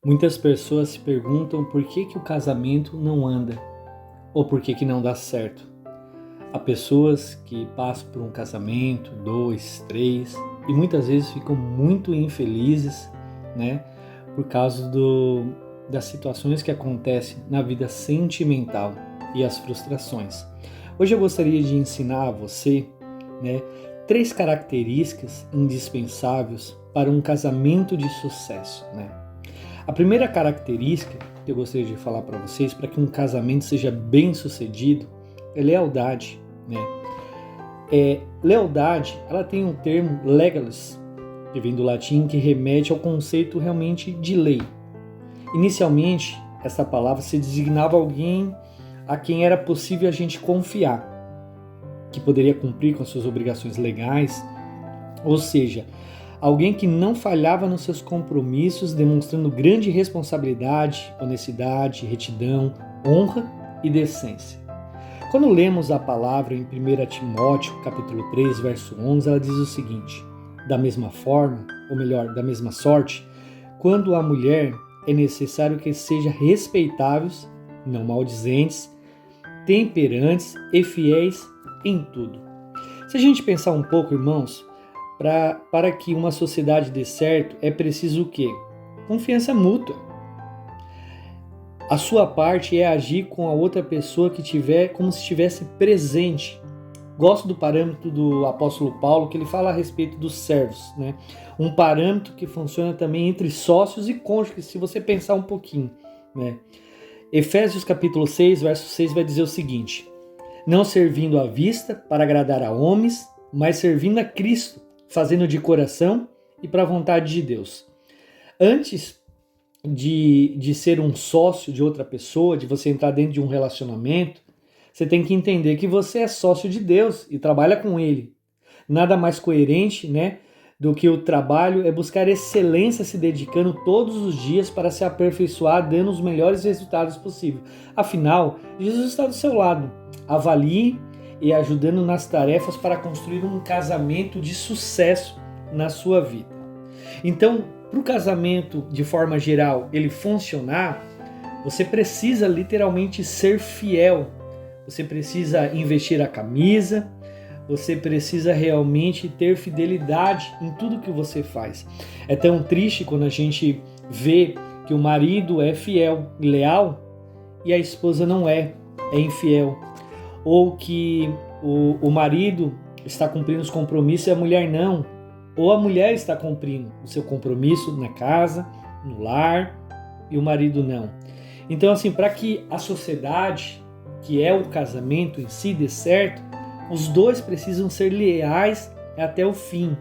Muitas pessoas se perguntam por que o casamento não anda ou por que não dá certo. Há pessoas que passam por um casamento, 2, 3 e muitas vezes ficam muito infelizes, né, por causa das situações que acontecem na vida sentimental e as frustrações. Hoje eu gostaria de ensinar a você, né, 3 características indispensáveis para um casamento de sucesso, né? A primeira característica que eu gostaria de falar para vocês, para que um casamento seja bem sucedido, é lealdade, né? Lealdade, ela tem um termo legalis, que vem do latim, que remete ao conceito realmente de lei. Inicialmente, essa palavra se designava alguém a quem era possível a gente confiar, que poderia cumprir com as suas obrigações legais, ou seja, alguém que não falhava nos seus compromissos, demonstrando grande responsabilidade, honestidade, retidão, honra e decência. Quando lemos a palavra em 1 Timóteo, capítulo 3, verso 11, ela diz o seguinte: da mesma forma, ou melhor, da mesma sorte, quando a mulher é necessário que seja respeitáveis, não maldizentes, temperantes e fiéis em tudo. Se a gente pensar um pouco, irmãos, para que uma sociedade dê certo, é preciso o quê? Confiança mútua. A sua parte é agir com a outra pessoa que tiver como se estivesse presente. Gosto do parâmetro do apóstolo Paulo, que ele fala a respeito dos servos, né? Um parâmetro que funciona também entre sócios e cônjuges, se você pensar um pouquinho, né? Efésios capítulo 6, verso 6 vai dizer o seguinte: não servindo à vista para agradar a homens, mas servindo a Cristo, fazendo de coração e para a vontade de Deus. Antes de ser um sócio de outra pessoa, de você entrar dentro de um relacionamento, você tem que entender que você é sócio de Deus e trabalha com Ele. Nada mais coerente, né, do que o trabalho é buscar excelência, se dedicando todos os dias para se aperfeiçoar, dando os melhores resultados possíveis. Afinal, Jesus está do seu lado. Avalie e ajudando nas tarefas para construir um casamento de sucesso na sua vida. Então, para o casamento, de forma geral, ele funcionar, você precisa literalmente ser fiel. Você precisa investir a camisa, você precisa realmente ter fidelidade em tudo que você faz. É tão triste quando a gente vê que o marido é fiel e leal e a esposa não é infiel. Ou que o marido está cumprindo os compromissos e a mulher não. Ou a mulher está cumprindo o seu compromisso na casa, no lar, e o marido não. Então, assim, para que a sociedade, que é o casamento em si, dê certo, os dois precisam ser leais até o fim.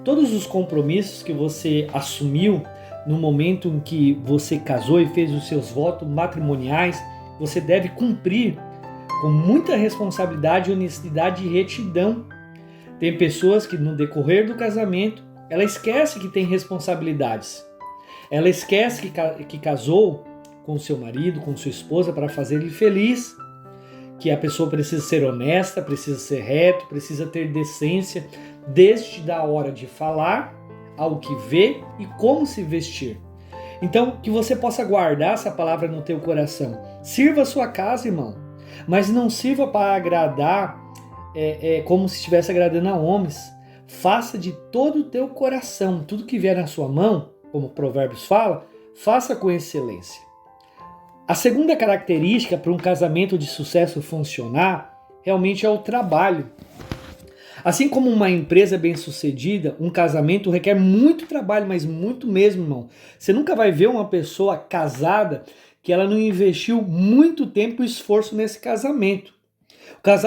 Todos os compromissos que você assumiu no momento em que você casou e fez os seus votos matrimoniais, você deve cumprir com muita responsabilidade, honestidade e retidão. Tem pessoas que no decorrer do casamento, ela esquece que tem responsabilidades. Ela esquece que casou com seu marido, com sua esposa para fazer ele feliz. Que a pessoa precisa ser honesta, precisa ser reto, precisa ter decência, desde a hora de falar, ao que vê e como se vestir. Então, que você possa guardar essa palavra no teu coração. Sirva a sua casa, irmão, mas não sirva para agradar como se estivesse agradando a homens. Faça de todo o teu coração, tudo que vier na sua mão, como Provérbios fala, faça com excelência. A segunda característica para um casamento de sucesso funcionar realmente é o trabalho. Assim como uma empresa bem-sucedida, um casamento requer muito trabalho, mas muito mesmo, irmão. Você nunca vai ver uma pessoa casada que ela não investiu muito tempo e esforço nesse casamento.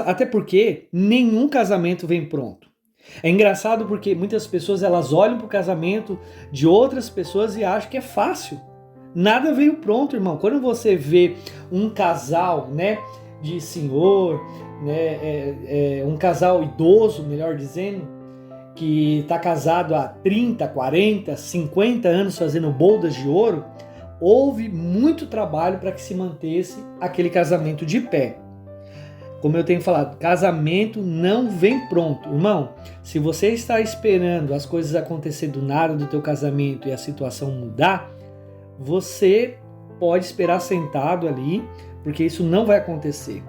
Até porque nenhum casamento vem pronto. É engraçado porque muitas pessoas elas olham para o casamento de outras pessoas e acham que é fácil. Nada veio pronto, irmão. Quando você vê um casal, né, de senhor, né, um casal idoso, melhor dizendo, que está casado há 30, 40, 50 anos fazendo bodas de ouro, houve muito trabalho para que se mantesse aquele casamento de pé. Como eu tenho falado, casamento não vem pronto. Irmão, se você está esperando as coisas acontecer do nada do teu casamento e a situação mudar, você pode esperar sentado ali, porque isso não vai acontecer.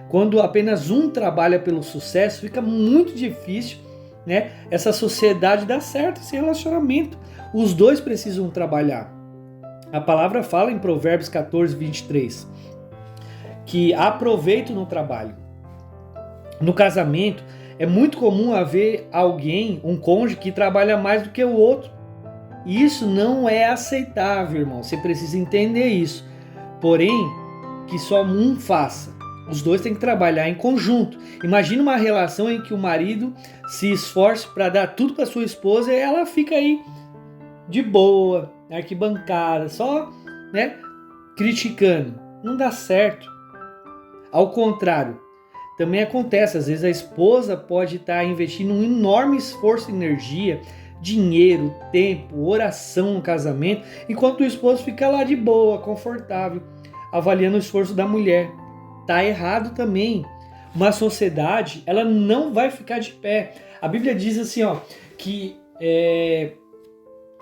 Quando apenas um trabalha pelo sucesso, fica muito difícil, né, essa sociedade dar certo, esse relacionamento. Os dois precisam trabalhar. A palavra fala em Provérbios 14, 23, que há proveito no trabalho. No casamento, é muito comum haver alguém, um cônjuge, que trabalha mais do que o outro. E isso não é aceitável, irmão. Você precisa entender isso. Porém, que só um faça. Os dois têm que trabalhar em conjunto. Imagina uma relação em que o marido se esforce para dar tudo para sua esposa e ela fica aí de boa, na arquibancada, só, né, criticando. Não dá certo. Ao contrário, também acontece. Às vezes a esposa pode estar investindo um enorme esforço e energia, dinheiro, tempo, oração no casamento, enquanto o esposo fica lá de boa, confortável, avaliando o esforço da mulher. Tá errado também. Uma sociedade, ela não vai ficar de pé. A Bíblia diz assim, ó, que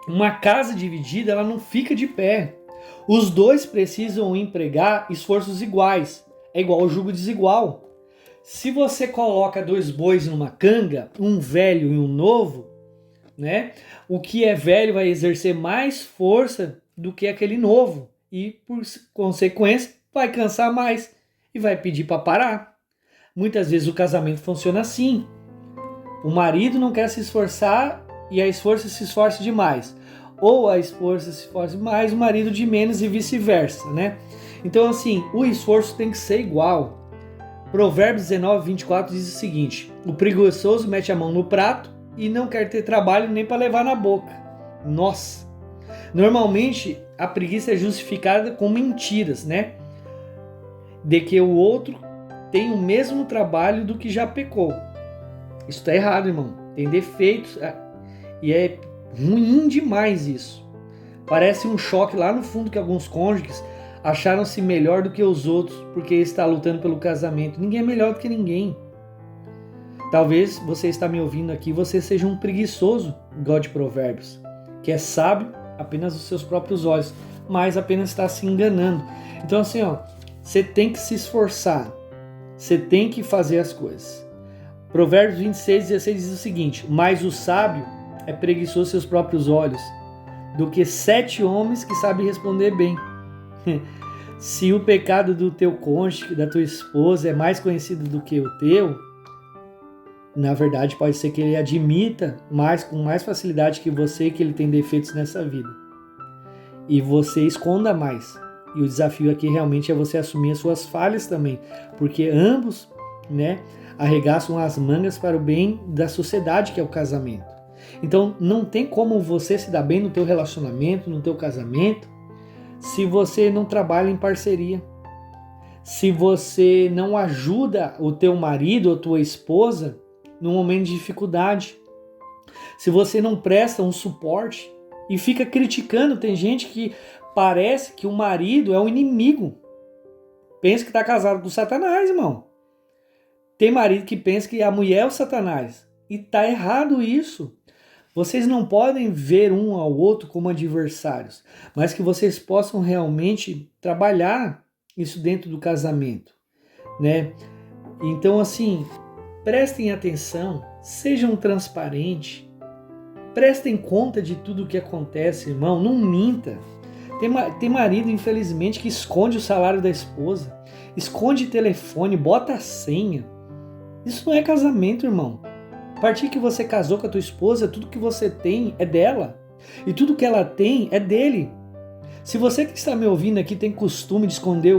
uma casa dividida, ela não fica de pé. Os dois precisam empregar esforços iguais. É igual ao jugo desigual. Se você coloca dois bois numa canga, um velho e um novo, né, o que é velho vai exercer mais força do que aquele novo. E, por consequência, vai cansar mais e vai pedir para parar. Muitas vezes o casamento funciona assim. O marido não quer se esforçar e a esposa se esforça demais. Ou a esposa se esforça demais, o marido de menos e vice-versa, né? Então, assim, o esforço tem que ser igual. Provérbios 19, 24 diz o seguinte: o preguiçoso mete a mão no prato e não quer ter trabalho nem para levar na boca. Nossa! Normalmente, a preguiça é justificada com mentiras, né? De que o outro tem o mesmo trabalho do que já pecou. Isso está errado, irmão. Tem defeitos e é ruim demais isso. Parece um choque lá no fundo que alguns cônjuges acharam-se melhor do que os outros porque está lutando pelo casamento. Ninguém é melhor do que ninguém. Talvez você está me ouvindo aqui, você seja um preguiçoso, igual de Provérbios, que é sábio apenas aos seus próprios olhos, mas apenas está se enganando. Então assim, ó, você tem que se esforçar, você tem que fazer as coisas. Provérbios 26, 16 diz o seguinte: mas o sábio é preguiçoso aos seus próprios olhos, do que 7 homens que sabem responder bem. Se o pecado do teu cônjuge, da tua esposa, é mais conhecido do que o teu, na verdade pode ser que ele admita com mais facilidade que você que ele tem defeitos nessa vida. E você esconda mais. E o desafio aqui realmente é você assumir as suas falhas também, porque ambos, né, arregaçam as mangas para o bem da sociedade, que é o casamento. Então não tem como você se dar bem no teu relacionamento, no teu casamento, se você não trabalha em parceria, se você não ajuda o teu marido ou tua esposa no momento de dificuldade, se você não presta um suporte e fica criticando. Tem gente que parece que o marido é o inimigo, pensa que está casado com Satanás, irmão. Tem marido que pensa que a mulher é o Satanás, e tá errado isso. Vocês não podem ver um ao outro como adversários, mas que vocês possam realmente trabalhar isso dentro do casamento, né? Então, assim, prestem atenção, sejam transparentes, prestem conta de tudo o que acontece, irmão, não minta. Tem marido, infelizmente, que esconde o salário da esposa, esconde telefone, bota a senha. Isso não é casamento, irmão. A partir que você casou com a tua esposa, tudo que você tem é dela. E tudo que ela tem é dele. Se você que está me ouvindo aqui tem costume de esconder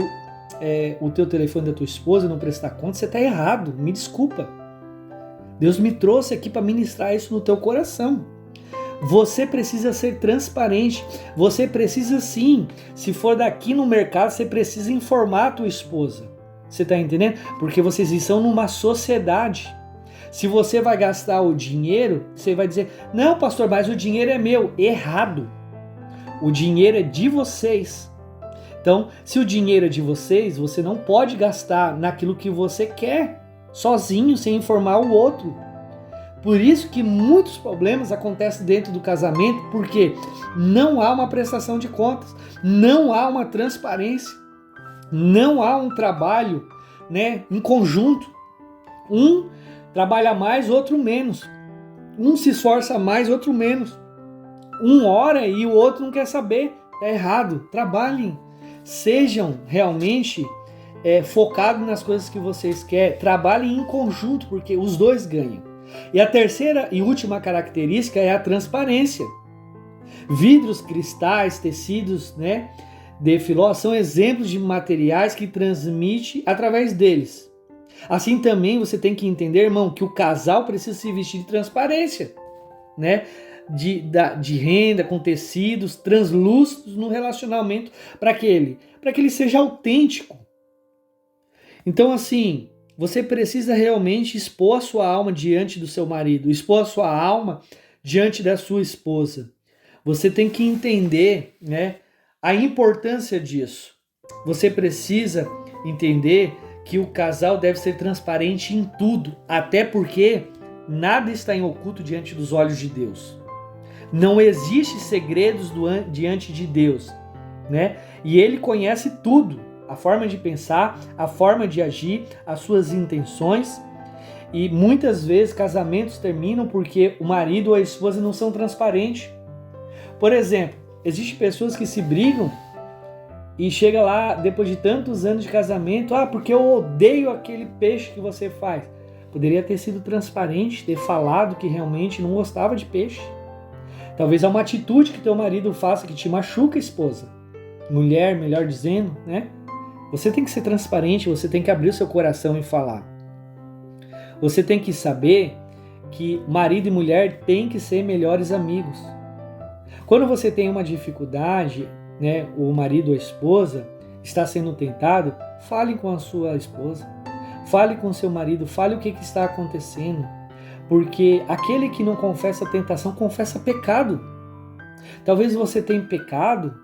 o teu telefone da tua esposa e não prestar conta, você está errado. Me desculpa. Deus me trouxe aqui para ministrar isso no teu coração. Você precisa ser transparente. Você precisa sim, se for daqui no mercado, você precisa informar a tua esposa. Você está entendendo? Porque vocês estão numa sociedade. Se você vai gastar o dinheiro, você vai dizer: não, pastor, mas o dinheiro é meu. Errado. O dinheiro é de vocês. Então, se o dinheiro é de vocês, você não pode gastar naquilo que você quer, sozinho, sem informar o outro. Por isso que muitos problemas acontecem dentro do casamento, porque não há uma prestação de contas, não há uma transparência, não há um trabalho, né, em conjunto. Um trabalha mais, outro menos. Um se esforça mais, outro menos. Um ora e o outro não quer saber. Está errado. Trabalhem. Sejam realmente focados nas coisas que vocês querem. Trabalhem em conjunto, porque os dois ganham. E a terceira e última característica é a transparência. Vidros, cristais, tecidos, né, de filó são exemplos de materiais que transmite através deles. Assim também você tem que entender, irmão, que o casal precisa se vestir de transparência, né? De renda, com tecidos translúcidos no relacionamento para que ele seja autêntico. Então, assim, você precisa realmente expor a sua alma diante do seu marido, expor a sua alma diante da sua esposa. Você tem que entender, né, a importância disso. Você precisa entender que o casal deve ser transparente em tudo, até porque nada está em oculto diante dos olhos de Deus. Não existe segredos diante de Deus, né? E Ele conhece tudo, a forma de pensar, a forma de agir, as suas intenções. E muitas vezes casamentos terminam porque o marido ou a esposa não são transparentes. Por exemplo, existem pessoas que se brigam e chega lá depois de tantos anos de casamento, porque eu odeio aquele peixe que você faz. Poderia ter sido transparente, ter falado que realmente não gostava de peixe. Talvez é uma atitude que teu marido faça que te machuca, esposa. Mulher, melhor dizendo, né? Você tem que ser transparente, você tem que abrir o seu coração e falar. Você tem que saber que marido e mulher têm que ser melhores amigos. Quando você tem uma dificuldade, né, o marido ou a esposa está sendo tentado, fale com a sua esposa, fale com o seu marido, fale o que está acontecendo, porque aquele que não confessa a tentação, confessa pecado. Talvez você tenha pecado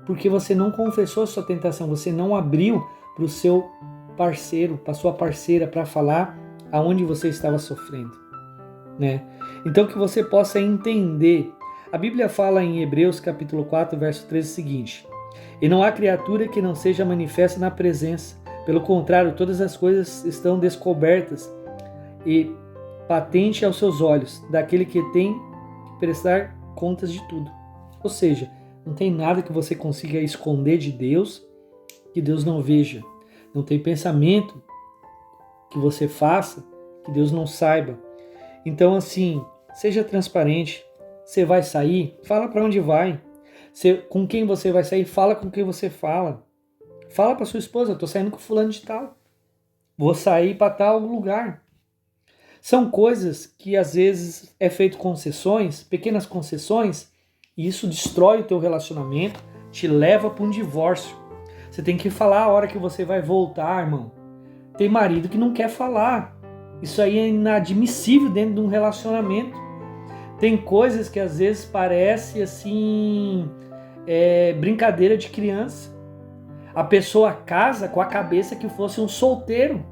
porque você não confessou a sua tentação, você não abriu para o seu parceiro, para a sua parceira, para falar aonde você estava sofrendo, né? Então que você possa entender. A Bíblia fala em Hebreus capítulo 4, verso 13 o seguinte: e não há criatura que não seja manifesta na presença. Pelo contrário, todas as coisas estão descobertas e patente aos seus olhos, daquele que tem que prestar contas de tudo. Ou seja, não tem nada que você consiga esconder de Deus que Deus não veja. Não tem pensamento que você faça que Deus não saiba. Então, assim, seja transparente. Você vai sair? Fala para onde vai. Com quem você vai sair? Fala com quem você fala. Fala para sua esposa: eu tô saindo com fulano de tal. Vou sair para tal lugar. São coisas que às vezes é feito concessões, pequenas concessões, e isso destrói o teu relacionamento, te leva para um divórcio. Você tem que falar a hora que você vai voltar, irmão. Tem marido que não quer falar. Isso aí é inadmissível dentro de um relacionamento. Tem coisas que às vezes parece assim, brincadeira de criança. A pessoa casa com a cabeça que fosse um solteiro.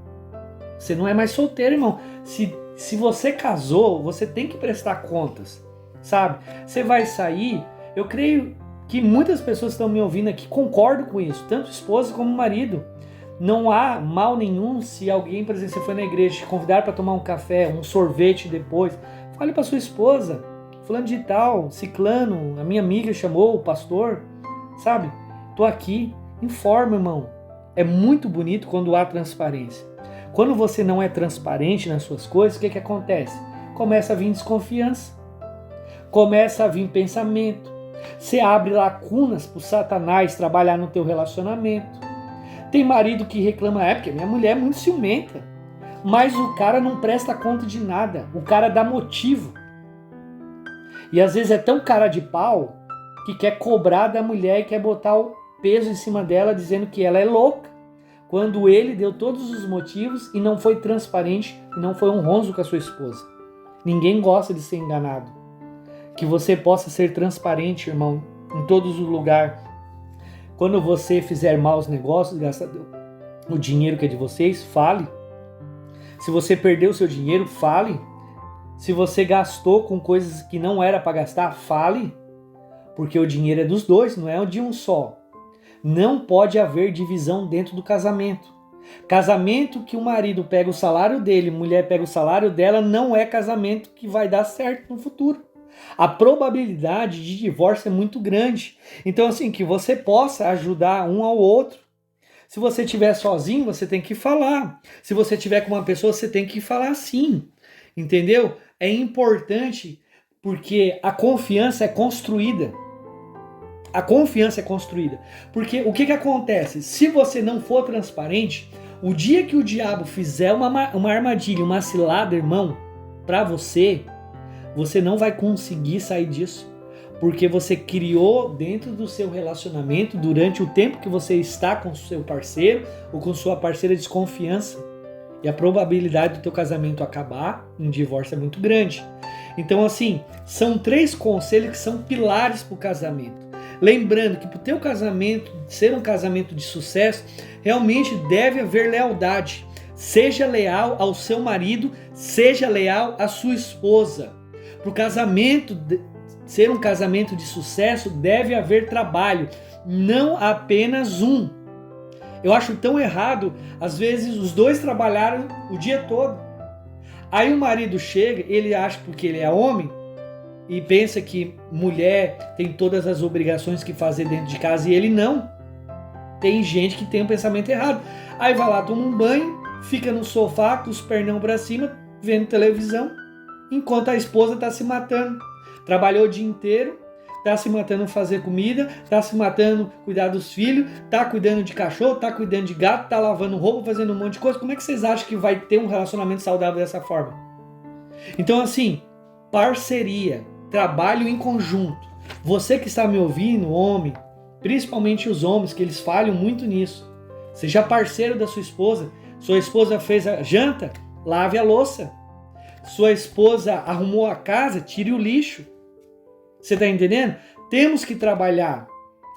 Você não é mais solteiro, irmão. Se você casou, você tem que prestar contas, sabe? Você vai sair, eu creio que muitas pessoas estão me ouvindo aqui, concordam com isso, tanto esposa como marido. Não há mal nenhum se alguém, por exemplo, você foi na igreja, te convidar para tomar um café, um sorvete depois. Fale para sua esposa: fulano de tal, ciclano, a minha amiga chamou, o pastor, sabe? Tô aqui. Informa, irmão. É muito bonito quando há transparência. Quando você não é transparente nas suas coisas, o que acontece? Começa a vir desconfiança. Começa a vir pensamento. Você abre lacunas para o Satanás trabalhar no teu relacionamento. Tem marido que reclama: porque minha mulher é muito ciumenta. Mas o cara não presta conta de nada. O cara dá motivo. E às vezes é tão cara de pau que quer cobrar da mulher e quer botar o peso em cima dela dizendo que ela é louca. Quando ele deu todos os motivos e não foi transparente e não foi honroso com a sua esposa. Ninguém gosta de ser enganado. Que você possa ser transparente, irmão, em todos os lugares. Quando você fizer maus negócios, gastar o dinheiro que é de vocês, fale. Se você perdeu o seu dinheiro, fale. Se você gastou com coisas que não era para gastar, fale, porque o dinheiro é dos dois, não é de um só. Não pode haver divisão dentro do casamento. Casamento que o marido pega o salário dele, mulher pega o salário dela, não é casamento que vai dar certo no futuro. A probabilidade de divórcio é muito grande. Então, assim, que você possa ajudar um ao outro. Se você estiver sozinho, você tem que falar. Se você estiver com uma pessoa, você tem que falar sim. Entendeu? É importante porque a confiança é construída. A confiança é construída. Porque o que acontece? Se você não for transparente, o dia que o diabo fizer uma armadilha, uma cilada, irmão, para você não vai conseguir sair disso. Porque você criou dentro do seu relacionamento, durante o tempo que você está com o seu parceiro ou com sua parceira, desconfiança. E a probabilidade do teu casamento acabar em divórcio é muito grande. Então, assim, são 3 conselhos que são pilares para o casamento. Lembrando que para o teu casamento ser um casamento de sucesso, realmente deve haver lealdade. Seja leal ao seu marido, seja leal à sua esposa. Para o casamento ser um casamento de sucesso, deve haver trabalho, não apenas um. Eu acho tão errado, às vezes os dois trabalharam o dia todo. Aí o marido chega, ele acha porque ele é homem e pensa que mulher tem todas as obrigações que fazer dentro de casa e ele não. Tem gente que tem um pensamento errado. Aí vai lá, toma um banho, fica no sofá com os pernão pra cima, vendo televisão, enquanto a esposa está se matando. Trabalhou o dia inteiro, está se matando fazer comida, está se matando cuidar dos filhos, está cuidando de cachorro, está cuidando de gato, está lavando roupa, fazendo um monte de coisa. Como é que vocês acham que vai ter um relacionamento saudável dessa forma? Então, assim, parceria, trabalho em conjunto. Você que está me ouvindo, homem, principalmente os homens, que eles falham muito nisso. Seja parceiro da sua esposa fez a janta, lave a louça. Sua esposa arrumou a casa, tire o lixo. Você está entendendo? Temos que trabalhar.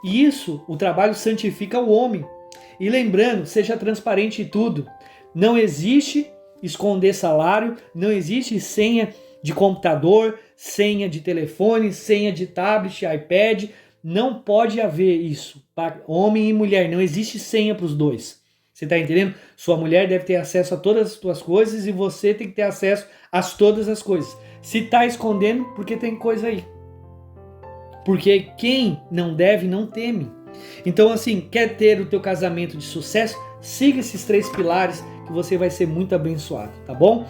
E isso, o trabalho santifica o homem. E lembrando, seja transparente em tudo. Não existe esconder salário, não existe senha de computador, senha de telefone, senha de tablet, iPad. Não pode haver isso para homem e mulher. Não existe senha para os dois. Você está entendendo? Sua mulher deve ter acesso a todas as suas coisas e você tem que ter acesso a todas as coisas. Se está escondendo, porque tem coisa aí. Porque quem não deve, não teme. Então, assim, quer ter o teu casamento de sucesso? Siga esses 3 pilares que você vai ser muito abençoado, tá bom?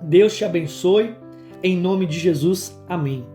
Deus te abençoe. Em nome de Jesus, amém.